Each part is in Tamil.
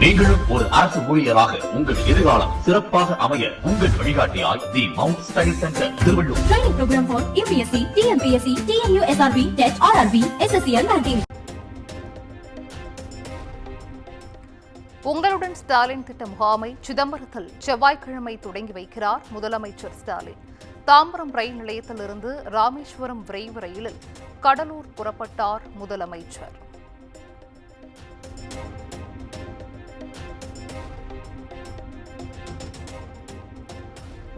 நீங்களும் ஒரு அரசு ஊழியராக உங்கள் எதிர்காலம் சிறப்பாக அமைய உங்கள் வழிகாட்டியாய் the mount study centre Tiruvallur. Training program for UPSC, TNPSC, TNU, SRB, TET, RRB, SSCL ranking. உங்களுடன் ஸ்டாலின் திட்ட முகாமை சிதம்பரத்தில் செவ்வாய்க்கிழமை தொடங்கி வைக்கிறார் முதலமைச்சர் ஸ்டாலின். தாம்பரம் ரயில் நிலையத்திலிருந்து ராமேஸ்வரம் விரைவு ரயிலில் கடலூர் புறப்பட்டார் முதலமைச்சர்.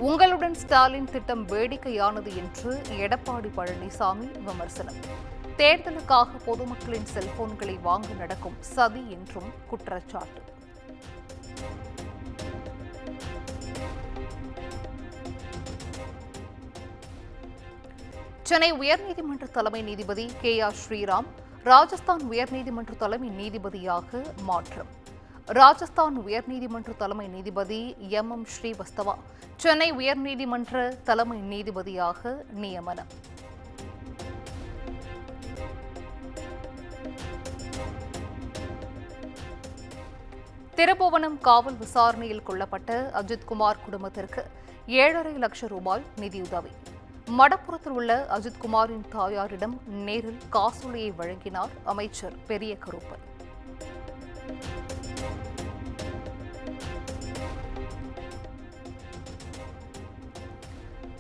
உங்களுடன் ஸ்டாலின் திட்டம் வேடிக்கையானது என்று எடப்பாடி பழனிசாமி விமர்சனம். தேர்தலுக்காக பொதுமக்களின் செல்போன்களை வாங்க நடக்கும் சதி என்றும் குற்றச்சாட்டு. சென்னை உயர்நீதிமன்ற தலைமை நீதிபதி KR ஸ்ரீராம் ராஜஸ்தான் உயர்நீதிமன்ற தலைமை நீதிபதியாக மாற்றம். ராஜஸ்தான் உயர்நீதிமன்ற தலைமை நீதிபதி MM ஸ்ரீவஸ்தவா சென்னை உயர்நீதிமன்ற தலைமை நீதிபதியாக நியமனம். திருப்புவனம் காவல் விசாரணையில் கொல்லப்பட்ட அஜித்குமார் குடும்பத்திற்கு 7.5 லட்சம் ரூபாய் நிதியுதவி. மடப்புறத்தில் உள்ள அஜித்குமாரின் தாயாரிடம் நேரில் காசோலையை வழங்கினார் அமைச்சர் பெரிய கருப்பன்.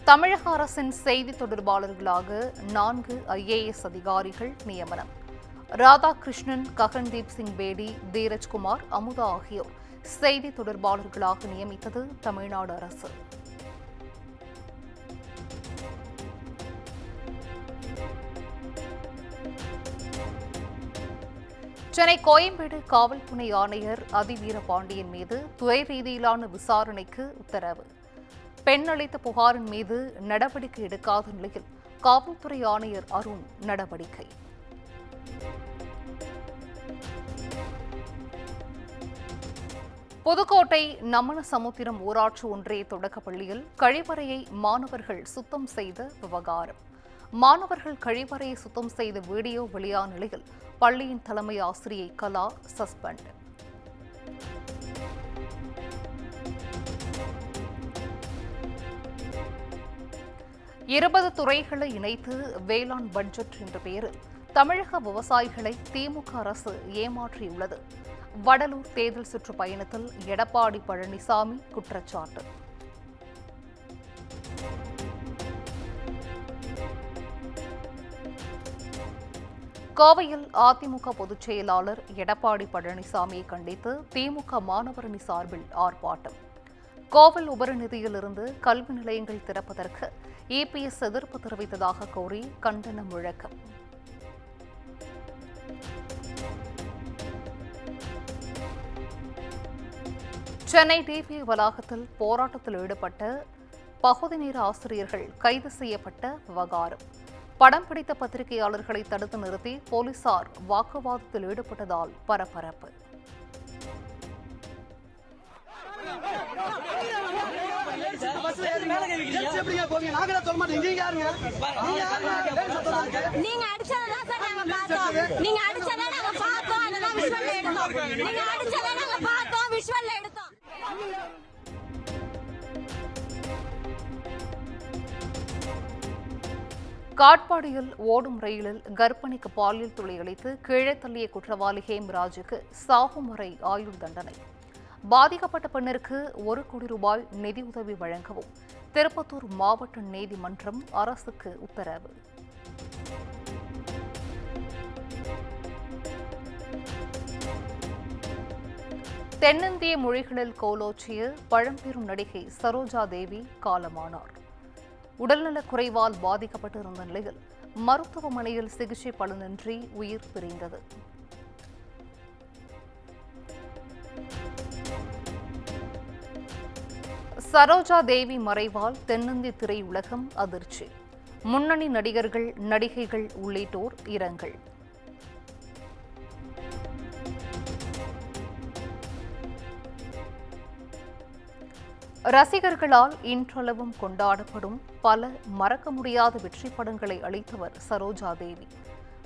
தமிழக அரசின் செய்தி தொடர்பாளர்களாக 4 IAS அதிகாரிகள் நியமனம். ராதாகிருஷ்ணன், ககன்தீப் சிங் பேடி, தீரஜ்குமார், அமுதா ஆகியோர் செய்தி தொடர்பாளர்களாக நியமித்தது தமிழ்நாடு அரசு. சென்னை கோயம்பேடு காவல் துணை ஆணையர் அதிவீர பாண்டியன் மீது துறை ரீதியிலான விசாரணைக்கு உத்தரவு. பெண் அளித்த புகாரின் மீது நடவடிக்கை எடுக்காத நிலையில் காவல்துறை ஆணையர் அருண் நடவடிக்கை. புதுக்கோட்டை நம்மனசமுத்திரம் ஊராட்சி ஒன்றிய தொடக்கப் பள்ளியில் கழிவறையை மாணவர்கள் சுத்தம் செய்த விவகாரம். மாணவர்கள் கழிவறையை சுத்தம் செய்த வீடியோ வெளியான நிலையில் பள்ளியின் தலைமை ஆசிரியை கலா சஸ்பெண்ட். இருபது துறைகளை இணைத்து வேளாண் பட்ஜெட் என்ற பெயரில் தமிழக விவசாயிகளை திமுக அரசு ஏமாற்றியுள்ளது. வடலூர் தேர்தல் சுற்றுப்பயணத்தில் எடப்பாடி பழனிசாமி குற்றச்சாட்டு. கோவையில் அதிமுக பொதுச் செயலாளர் எடப்பாடி பழனிசாமியை கண்டித்து திமுக மாணவரணி சார்பில் ஆர்ப்பாட்டம். கோவில் உபரிநிதியிலிருந்து கல்வி நிலையங்கள் திறப்பதற்கு EPS எதிர்ப்பு தெரிவித்ததாக கோரி கண்டன முழக்கம். சென்னை டிபி வளாகத்தில் போராட்டத்தில் ஈடுபட்ட பகுதி நேர ஆசிரியர்கள் கைது செய்யப்பட்ட விவகாரம். படம் பிடித்த பத்திரிகையாளர்களை தடுத்து நிறுத்தி போலீசார் வாக்குவாதத்தில் ஈடுபட்டதால் பரபரப்பு. காட்பாடியில் ஓடும் ரயிலில் கர்ப்பிணிக்கு பாலியல் துளை அளித்து கீழே தள்ளிய குற்றவாளி ஹேம்ராஜுக்கு சாகும் வரை ஆயுள் தண்டனை. பாதிக்கப்பட்ட பெண்ணிற்கு 1 கோடி ரூபாய் நிதியுதவி வழங்கவும் திருப்பத்தூர் மாவட்ட நீதிமன்றம் அரசுக்கு உத்தரவு. தென்னிந்திய மொழிகளில் கோலோச்சிய பழம்பெரும் நடிகை சரோஜா தேவி காலமானார். உடல்நலக் குறைவால் பாதிக்கப்பட்டிருந்த நிலையில் மருத்துவமனையில் சிகிச்சை பலனின்றி உயிர் பிரிந்தது. சரோஜா தேவி மறைவால் தென்னிந்திய திரையுலகம் அதிர்ச்சி. முன்னணி நடிகர்கள், நடிகைகள் உள்ளிட்டோர் இரங்கல். ரசிகர்களால் இன்றளவும் கொண்டாடப்படும் பல மறக்க முடியாத வெற்றி படங்களை அளித்தவர் சரோஜா தேவி.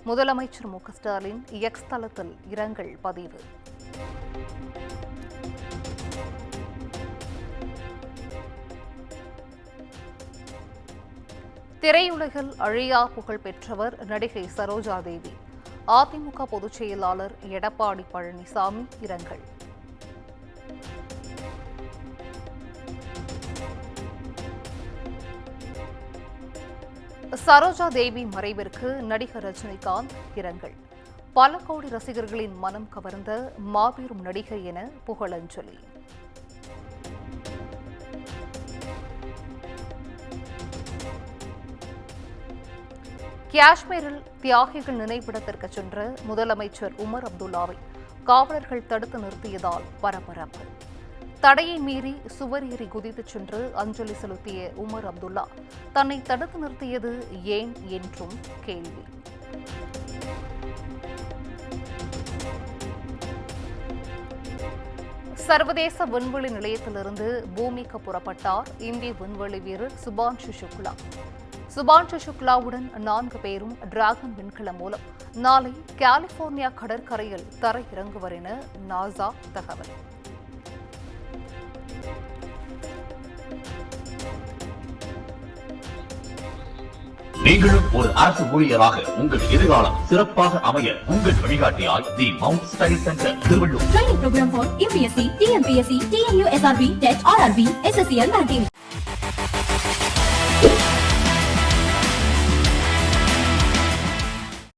முதலமைச்சர் மு.க. ஸ்டாலின் எக்ஸ் தளத்தில் இரங்கல் பதிவு. திரையுலகில் அழியா புகழ் பெற்றவர் நடிகை சரோஜா தேவி. அதிமுக பொதுச் செயலாளர் எடப்பாடி பழனிசாமி இரங்கல். சரோஜா தேவி மறைவிற்கு நடிகர் ரஜினிகாந்த் இரங்கல். பல கோடி ரசிகர்களின் மனம் கவர்ந்த மாபெரும் நடிகை என புகழஞ்சலி. காஷ்மீரில் தியாகிகள் நினைவிடத்திற்கு சென்ற முதலமைச்சர் உமர் அப்துல்லாவை காவலர்கள் தடுத்து நிறுத்தியதால் பரபரப்பு. தடையை மீறி சுவர் ஏறி குதித்துச் சென்று அஞ்சலி செலுத்திய உமர் அப்துல்லா தன்னை தடுத்து நிறுத்தியது ஏன் என்றும் கேள்வி. சர்வதேச விண்வெளி நிலையத்திலிருந்து பூமிக்கு புறப்பட்டார் இந்திய விண்வெளி வீரர் சுபான்ஷு சுக்லா. சுபான்ஷு சுக்லாவுடன் 4 பேரும் டிராகன் விண்கலம் மூலம் நாளை கலிபோர்னியா கடற்கரையில் தரையிறங்குவர் என நாசா தகவல். நீங்களும் ஒரு அரசு ஊழியராக உங்கள் எதிர்காலம் சிறப்பாக அமைய உங்கள் வழிகாட்டியாய் the mount style centre Tiruvallur. Training program for UPSC, TNPSC, TNU SRB, TET, RRB, SSCL ranking.